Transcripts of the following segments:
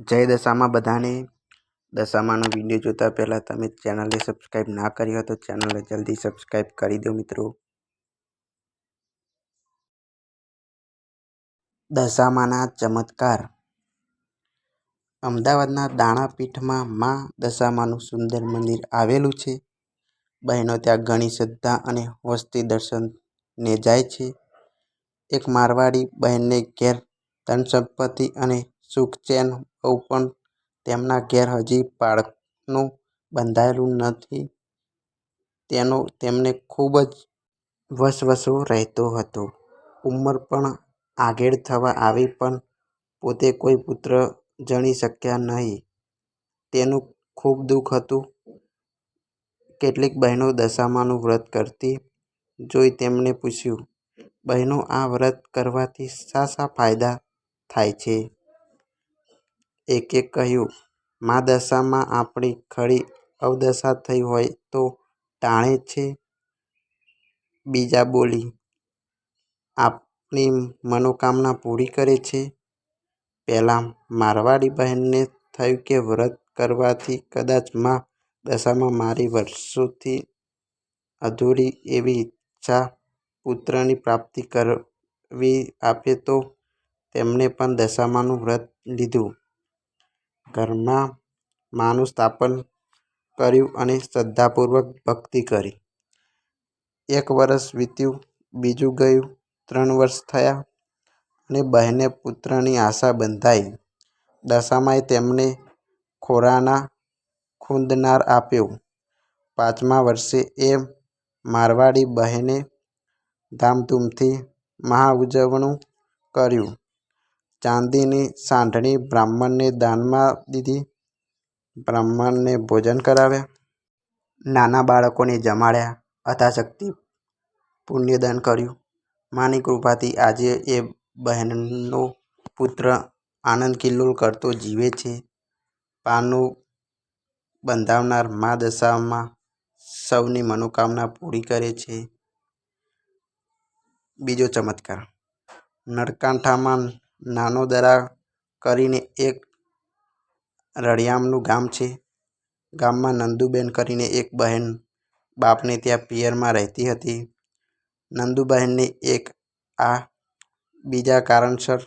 જય દશામાં બધાને. દશામાનો વિડીયો જોતા પહેલાં તમે ચેનલને સબસ્ક્રાઈબ ના કરી હોય તો ચેનલને જલ્દી સબસ્ક્રાઈબ કરી દો મિત્રો. દશામાના ચમત્કાર. અમદાવાદના દાણાપીઠમાં મા દશામાનું સુંદર મંદિર આવેલું છે. બહેનો ત્યાં ઘણી શ્રદ્ધા અને હોંશથી દર્શને જાય છે. એક મારવાડી બહેનને ઘેર ધન સંપત્તિ અને સુખ ચેન હોવું પણ તેમના ઘેર હજી બાળકનું બંધાયેલું નથી તેનો તેમને ખૂબ જ વસવસો રહેતો હતો. ઉંમર પણ આગેળ થવા આવી પણ પોતે કોઈ પુત્ર જણી શક્યા નહીં તેનું ખૂબ દુઃખ હતું. કેટલીક બહેનો દશામાનું વ્રત કરતી જોઈ તેમણે પૂછ્યું, બહેનો આ વ્રત કરવાથી શા ફાયદા થાય છે? એકે કહ્યું, મા દશામાં આપણી ખરી અવદશા થઈ હોય તો ટાળે છે. બીજા બોલી, આપની મનોકામના પૂરી કરે છે. પેલા મારવાડી બહેનને થયું કે વ્રત કરવાથી કદાચ મા દશામાં મારી વર્ષોથી અધૂરી એવી ઈચ્છા પુત્રની પ્રાપ્તિ કરવી આપે તો તેમણે પણ દશામાનું વ્રત લીધું. ઘરમાં માનું સ્થાપન કર્યું અને શ્રદ્ધાપૂર્વક ભક્તિ કરી. 1 વર્ષ વીત્યું, બીજું ગયું, 3 વર્ષ થયા અને બહેને પુત્રની આશા બંધાઈ. દશામાએ તેમને ખોરાના ખૂંદનાર આપ્યો. 5મા વર્ષે એ મારવાડી બહેને ધામધૂમથી મહાઉજવણું કર્યું. ચાંદીની સાંઢણી બ્રાહ્મણને દાનમાં દીધી. બ્રાહ્મણને ભોજન કરાવ્યા. નાના બાળકોને જમાડ્યા. યથાશક્તિ પુણ્યદાન કર્યું. માની કૃપાથી આજે એ બહેનનો પુત્ર આનંદકિલ્લોલ કરતો જીવે છે. પારણું બંધાવનાર મા દશામાં સૌની મનોકામના પૂરી કરે છે. બીજો ચમત્કાર. નળકાંઠામાં નાનોદરા કરીને એક રળિયામણું ગામ છે. ગામમાં નંદુબેન કરીને એક બહેન બાપને ત્યાં પિયરમાં રહેતી હતી. નંદુબહેનને એક આ બીજા કારણસર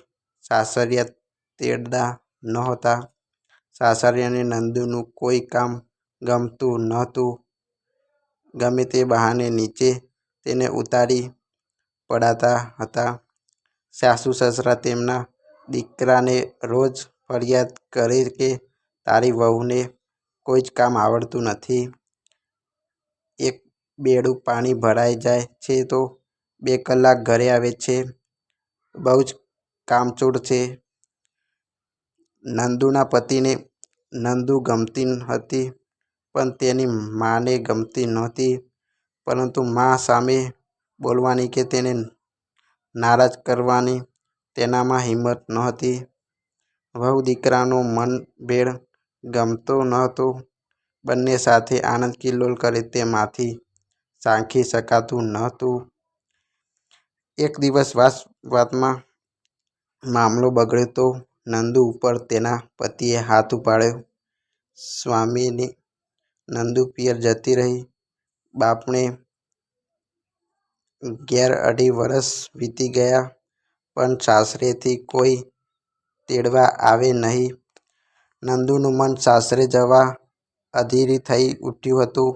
સાસરિયા તેડતા નહોતા. સાસરિયાને નંદુનું કોઈ કામ ગમતું નહોતું. ગમે તે બહાને નીચે તેને ઉતારી પડાતા હતા. સાસુ સસરા તેમના દીકરાને રોજ ફરિયાદ કરે કે તારી વહુને કોઈ જ કામ આવડતું નથી. એક બેડું પાણી ભરાઈ જાય છે તો 2 કલાક ઘરે આવે છે. બહુ જ કામચોર છે. નંદુના પતિને નંદુ ગમતી હતી પણ તેની માને ગમતી નહોતી. પરંતુ મા સામે બોલવાની કે તેને નારાજ કરવાની તેનામાં હિંમત નહોતી. વહુ દીકરાનો મનભેળ ગમતો નહોતો. બંને સાથે આનંદકિલ્લોલ કરે તેમાંથી સાંખી શકાતું નહોતું. એક દિવસ વાતમાં મામલો બગડ્યો તો નંદુ ઉપર તેના પતિએ હાથ ઉપાડ્યો. સ્વામિની નંદુ પિયર જતી રહી. બાપને ઘેર 2.5 વર્ષ વીતી ગયા પણ સાસરેથી કોઈ તેડવા આવે નહીં. નંદુનું મન સાસરે જવા અધીર થઈ ઉઠ્યું હતું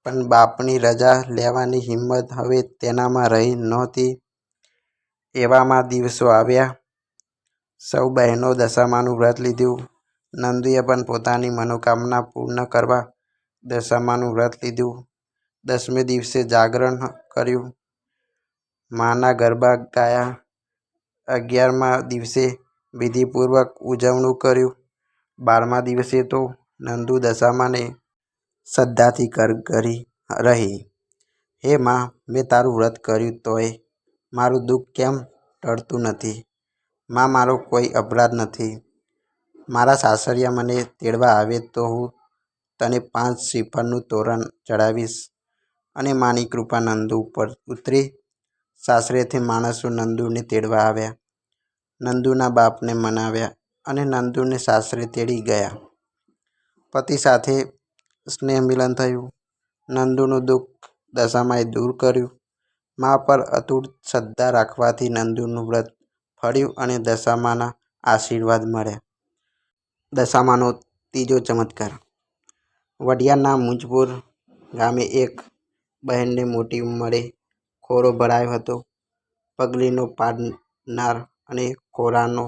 પણ બાપની રજા લેવાની હિંમત હવે તેનામાં રહી નહોતી. એવામાં દિવસો આવ્યા. સૌ બહેનો દશામાનું વ્રત લીધું. નંદુએ પણ પોતાની મનોકામના પૂર્ણ કરવા દશામાનું વ્રત લીધું. 10મે દિવસે જાગરણ કર્યું. માના ગરબા ગાયા. 11મા દિવસે વિધિપૂર્વક ઉજવણું કર્યું. 12મા દિવસે તો નંદુ દશામાને શ્રદ્ધાથી કરગરી રહી. હે મા, મેં તારું વ્રત કર્યું તોય મારું દુઃખ કેમ ટળતું નથી? મા, મારો કોઈ અપરાધ નથી. મારા સાસરિયા મને તેડવા આવે તો હું તને 5 શ્રીફળનું તોરણ ચડાવીશ. અને માની કૃપા નંદુ ઉપર ઉતરી. સાસરેથી માણસો નંદુને તેડવા આવ્યા. નંદુના બાપને મનાવ્યા અને નંદુને સાસરે તેડી ગયા. પતિ સાથે સ્નેહ મિલન થયું. નંદુનું દુઃખ દશામાએ દૂર કર્યું. મા પર અતૂટ શ્રદ્ધા રાખવાથી નંદુનું વ્રત ફળ્યું અને દશામાના આશીર્વાદ મળ્યા. દશામાનો ત્રીજો ચમત્કાર. વડિયાના મુંજપુર ગામે એક બહેનને મોટી ઉંમરે ખોરો ભરાયો હતો. પગલીનો પાડનાર અને ખોરાનો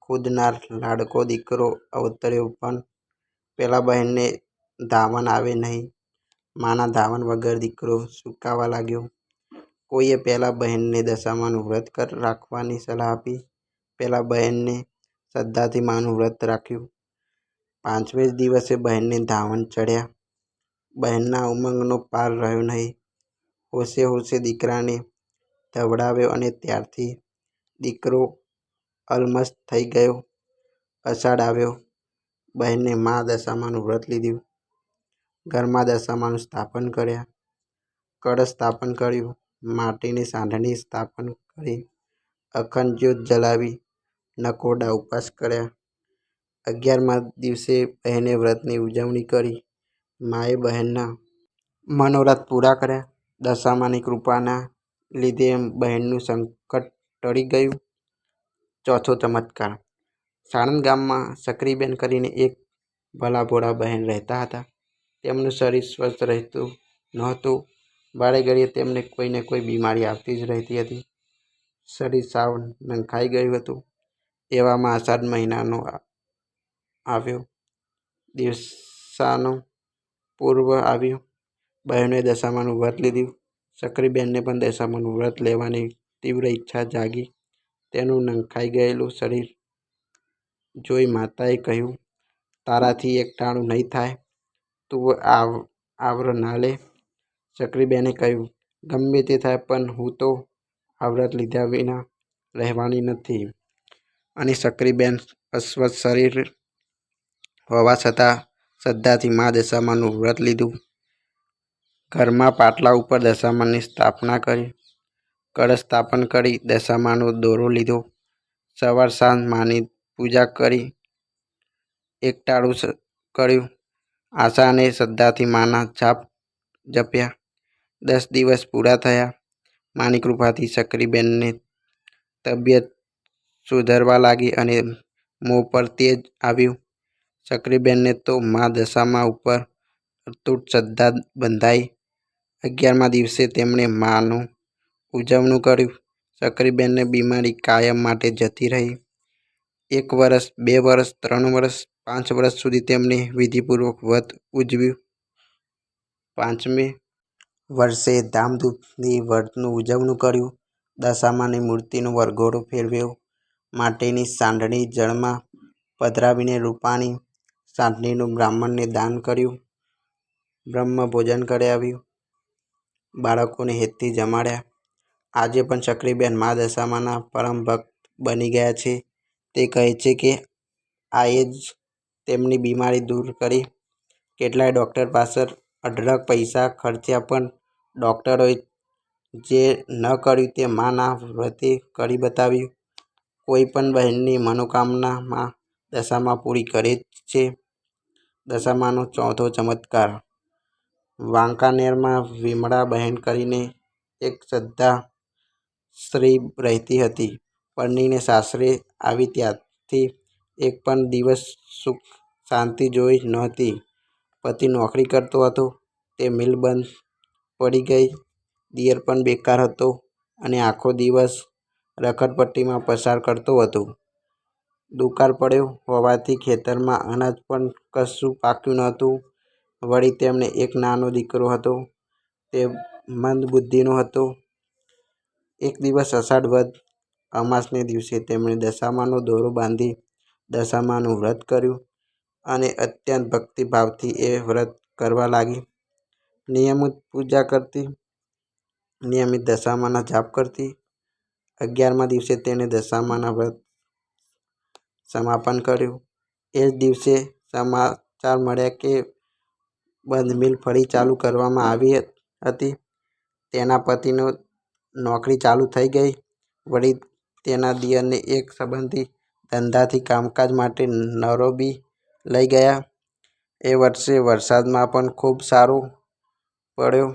ખુદનાર લાડકો દીકરો અવતર્યો, પણ પેલા બહેનને ધાવણ આવે નહીં. માના ધાવણ વગર દીકરો સુકાવા લાગ્યો. કોઈએ પેલા બહેનને દશામાનું વ્રત રાખવાની સલાહ આપી. પેલા બહેને શ્રદ્ધાથી માનું વ્રત રાખ્યું. 5મે દિવસે બહેનને ધાવણ ચડ્યા. બહેનના ઉમંગનો પાર રહ્યો નહીં. હોશે હોશે દીકરાને ધવડાવ્યો અને ત્યારથી દીકરો અલમસ્ત થઈ ગયો. અષાઢ આવ્યો. બહેને મા દશામાનું વ્રત લીધું. ઘરમાં દશામાનું સ્થાપન કર્યા. કળશ સ્થાપન કર્યું. માટીની સાંઢણી સ્થાપન કરી. અખંડ જ્યોત જલાવી. નકોરડા ઉપવાસ કર્યા. 11મા દિવસે બહેને વ્રતની ઉજવણી કરી. માએ બહેનના મનોરથ પૂરા કર્યા. દશામાની કૃપાના લીધે બહેનનું સંકટ ટળી ગયું. ચોથો ચમત્કાર. સાણંદ ગામમાં સક્રીબેન કરીને એક ભલાભોળા બહેન રહેતા હતા. તેમનું શરીર સ્વસ્થ રહેતું નહોતું. વારે ઘડીએ તેમને કોઈ ને કોઈ બીમારી આવતી જ રહેતી હતી. શરીર સાવ નંખાઈ ગયું હતું. એવામાં અષાઢ મહિનાનો આવ્યો. દિવસાનો પૂર્વ આવ્યું. બહેનોએ દશામાનું વ્રત લીધું. સક્રીબેનને પણ દશામાનું વ્રત લેવાની તીવ્ર ઈચ્છા જાગી. તેનું નંખાઈ ગયેલું શરીર જોઈ માતાએ કહ્યું, તારાથી એક ટાણું નહીં થાય, તું આવર ના લે. સક્રીબેને કહ્યું, ગમે તે થાય, પણ હું તો આ વ્રત લીધા વિના રહેવાની નથી. અને સક્રીબેન અસ્વસ્થ શરીર હોવા છતાં શ્રદ્ધાથી મા દશામાનું વ્રત લીધું. ઘરમાં પાટલા ઉપર દશામાની સ્થાપના કરી. કળશ સ્થાપન કરી. દશામાનો દોરો લીધો. સવાર સાંજ માની પૂજા કરી. એકટાણું કર્યું. આશા અને શ્રદ્ધાથી માના જાપ જપ્યા. 10 દિવસ પૂરા થયા. માની કૃપાથી સક્રીબેનની તબિયત સુધરવા લાગી અને મોં પર તેજ આવ્યું. સક્રીબેનને તો મા દશામા ઉપર અતૂટ શ્રદ્ધા બંધાઈ. 11મા દિવસે તેમણે માનું ઉજવણું કર્યું. સક્રીબેનની બીમારી કાયમ માટે જતી રહી. 1 વર્ષ, 2 વર્ષ, 3 વર્ષ, 5 વર્ષ સુધી તેમણે વિધિપૂર્વક વ્રત ઉજવ્યું. 5મે વર્ષે ધામધૂમથી વ્રતનું ઉજવણું કર્યું. દશામાની મૂર્તિનો વરઘોડો ફેરવ્યો. માટીની સાંઢણી જળમાં પધરાવીને રૂપાણી સાંઢણીનું બ્રાહ્મણને દાન કર્યું. બ્રહ્મ ભોજન કરાવ્યું. બાળકોને હેતથી જમાડ્યા. આજે પણ સક્રીબેન મા દશામાના પરમ ભક્ત બની ગયા છે. તે કહે છે કે આએ જ તેમની બીમારી દૂર કરી. કેટલાય ડૉક્ટર પાછળ અઢળક પૈસા ખર્ચ્યા, પણ ડૉક્ટરોએ જે ન કર્યું તે માના વ્રતે કરી બતાવ્યું. કોઈ પણ બહેનની મનોકામના મા દશામા પૂરી કરે છે. દશામાનો ચોથો ચમત્કાર. વાંકાનેરમાં વિમળા બહેન કરીને એક શ્રદ્ધા સ્ત્રી રહેતી હતી. પરણીને સાસરે આવી ત્યારથી એક પણ દિવસ સુખ શાંતિ જોઈ નહોતી. પતિ નોકરી કરતો હતો. તે મિલ બંધ પડી ગઈ. દિયર પણ બેકાર હતો અને આખો દિવસ રખડપટ્ટીમાં પસાર કરતો હતો. દુકાળ પડ્યો હોવાથી ખેતરમાં અનાજ પણ કશું પાક્યું નહોતું. વળી તેમને એક નાનો દીકરો હતો. તે મંદ બુદ્ધિનો હતો. એક દિવસ અષાઢ વદ અમાસને દિવસે તેમણે દશામાનો દોરો બાંધી દશામાનું વ્રત કર્યું અને અત્યંત ભક્તિભાવથી એ વ્રત કરવા લાગી. નિયમિત પૂજા કરતી. નિયમિત દશામાના જાપ કરતી. 11મા દિવસે તેણે દશામાના વ્રત સમાપન કર્યું. એ જ દિવસે સમાચાર મળ્યા કે બંધ મિલ ફરી ચાલુ કરવામાં આવી હતી. તેના પતિની નોકરી ચાલુ થઈ ગઈ. વળી તેના દિયરને એક સંબંધી ધંધાથી કામકાજ માટે નરોબી લઈ ગયા. એ વર્ષે વરસાદમાં પણ ખૂબ સારો પડ્યો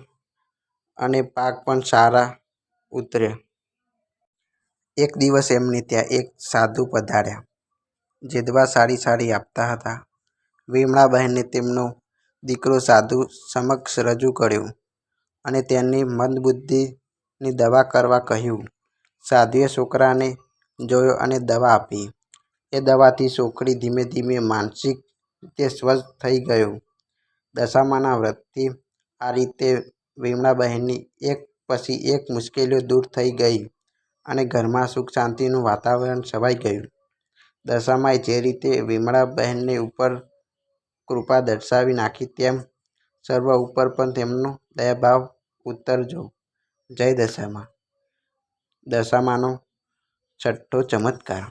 અને પાક પણ સારા ઉતર્યા. એક દિવસ એમને ત્યાં એક સાધુ પધાર્યા, જે દવા સારી આપતા હતા. વિમળાબહેને તેમનો દીકરો સાધુ સમક્ષ રજૂ કર્યો અને તેની મંદબુદ્ધિની દવા કરવા કહ્યું. સાધુએ છોકરાને જોયો અને દવા આપી. એ દવાથી છોકરી ધીમે ધીમે માનસિક રીતે સ્વસ્થ થઈ ગયો. દશામાના વ્રતથી આ રીતે વિમળાબહેનની એક પછી એક મુશ્કેલીઓ દૂર થઈ ગઈ અને ઘરમાં સુખ શાંતિનું વાતાવરણ છવાઈ ગયું. દશામાએ જે રીતે વિમળાબહેનને ઉપર કૃપા દર્શાવી નાખી તેમ સર્વ ઉપર પણ તેમનો દયાભાવ ઉતરજો. જય દશામા. દશામાનો છઠ્ઠો ચમત્કાર.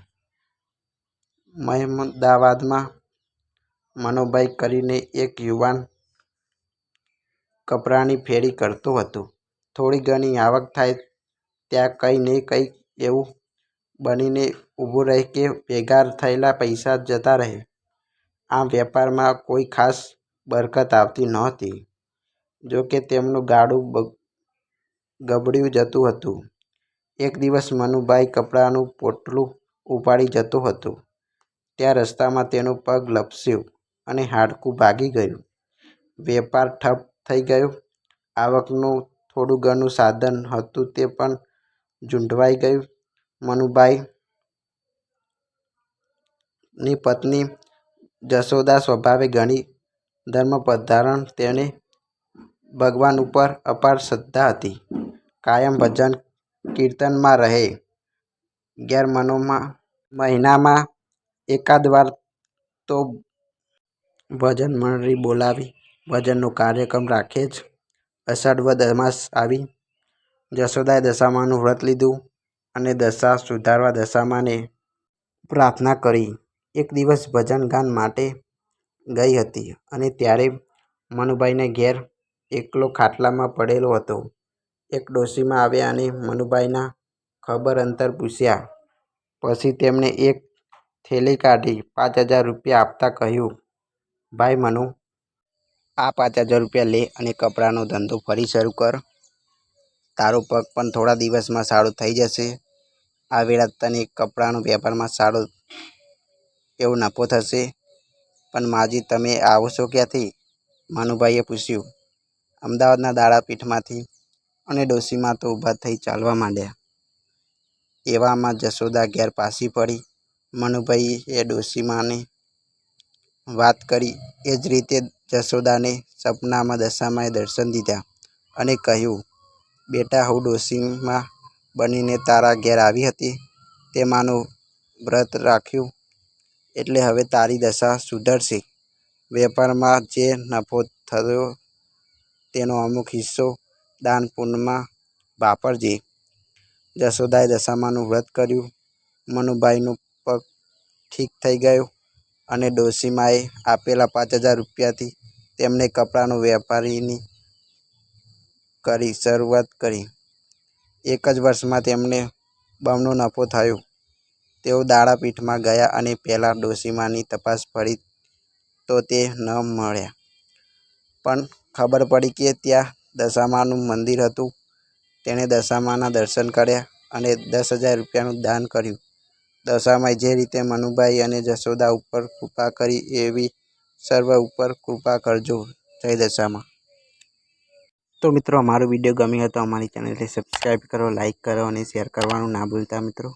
મહેમદાવાદમાં મનોભાઈ કરીને એક યુવાન કપડાની ફેરી કરતો હતો. થોડી ઘણી આવક થાય ત્યાં કંઈ ને કંઈ એવું બનીને ઊભું રહે કે ભેગા થયેલા પૈસા જતા રહે. આમ વેપારમાં કોઈ ખાસ બરકત આવતી નહોતી. જો કે તેમનું ગાડું ગબડ્યું જતું હતું. એક દિવસ મનુભાઈ કપડાનું પોટલું ઉપાડી જતો હતો ત્યાં રસ્તામાં તેનો પગ લપસ્યો અને હાડકું ભાગી ગયું. વેપાર ઠપ થઈ ગયો. આવકનું થોડું ઘણું સાધન હતું તે પણ ઝૂંટવાઈ ગયું. મનુભાઈ ની પત્ની જશોદા સ્વભાવે ઘણી ધર્મપરાયણ. તેને ભગવાન ઉપર અપાર શ્રદ્ધા હતી. કાયમ ભજન કીર્તનમાં રહે. ઘેર મહિનામાં એકાદ વાર તો ભજન મંડળી બોલાવી ભજનનો કાર્યક્રમ રાખે જ. અષાઢ વદ અમાસ આવી. જશોદાએ દશામાનું વ્રત લીધું અને દશા સુધારવા દશામાને પ્રાર્થના કરી. એક દિવસ ભજન ગાન માટે ગઈ હતી અને ત્યારે મનુભાઈને ઘેર એકલો ખાટલામાં પડેલો હતો. એક ડોશીમા આવ્યા અને મનુભાઈના ખબર અંતર પૂછ્યા. પછી તેમણે એક થેલી કાઢી 5000 રૂપિયા આપતા કહ્યું, ભાઈ મનુ, આ 5000 રૂપિયા લે અને કપડાનો ધંધો ફરી શરૂ કર. તારો પગ પણ થોડા દિવસમાં સારો થઈ જશે. આ વેળા તને કપડાનો વેપારમાં સારો એવો નફો થશે. પણ માજી, તમે આવો છો ક્યાંથી? મનુભાઈએ પૂછ્યું. અમદાવાદના દાણાપીઠમાંથી. અને ડોશીમા તો ઊભા થઈ ચાલવા માંડ્યા. એવામાં જશોદા ઘેર પાછી પડી. મનુભાઈએ ડોશીમાને વાત કરી. એ જ રીતે જશોદાને સપનામાં દશામાએ દર્શન દીધા અને કહ્યું, બેટા, હું ડોશીમા બનીને તારા ઘેર આવી હતી. તે માનું વ્રત રાખ્યું એટલે હવે તારી દશા સુધરશે. વેપારમાં જે નફો થયો તેનો અમુક હિસ્સો દાન પુણ્યમાં વાપરજે. જશોદાએ દશામાનું વ્રત કર્યું. મનુભાઈનો પગ ઠીક થઈ ગયો અને ડોશીમાએ આપેલા 5000 રૂપિયાથી તેમણે કપડાનો વેપારની શરૂઆત કરી. એક જ વર્ષમાં તેમને બમણો નફો થયો. તેઓ દાણાપીઠમાં ગયા અને પહેલા ડોશીમાની તપાસ કરી તો તે ન મળ્યા. પણ ખબર પડી કે ત્યાં દશામાનું મંદિર હતું. તેણે દશામાના દર્શન કર્યા અને 10000 રૂપિયાનું દાન કર્યું. દશામાએ જે રીતે મનુભાઈ અને જશોદા ઉપર કૃપા કરી એવી સર્વ ઉપર કૃપા કરજો. જય દશામા. તો મિત્રો, અમારો વિડીયો ગમ્યો હોય તો અમારી ચેનલને સબસ્ક્રાઈબ કરો, લાઈક કરો અને શેર કરવાનું ના ભૂલતા મિત્રો.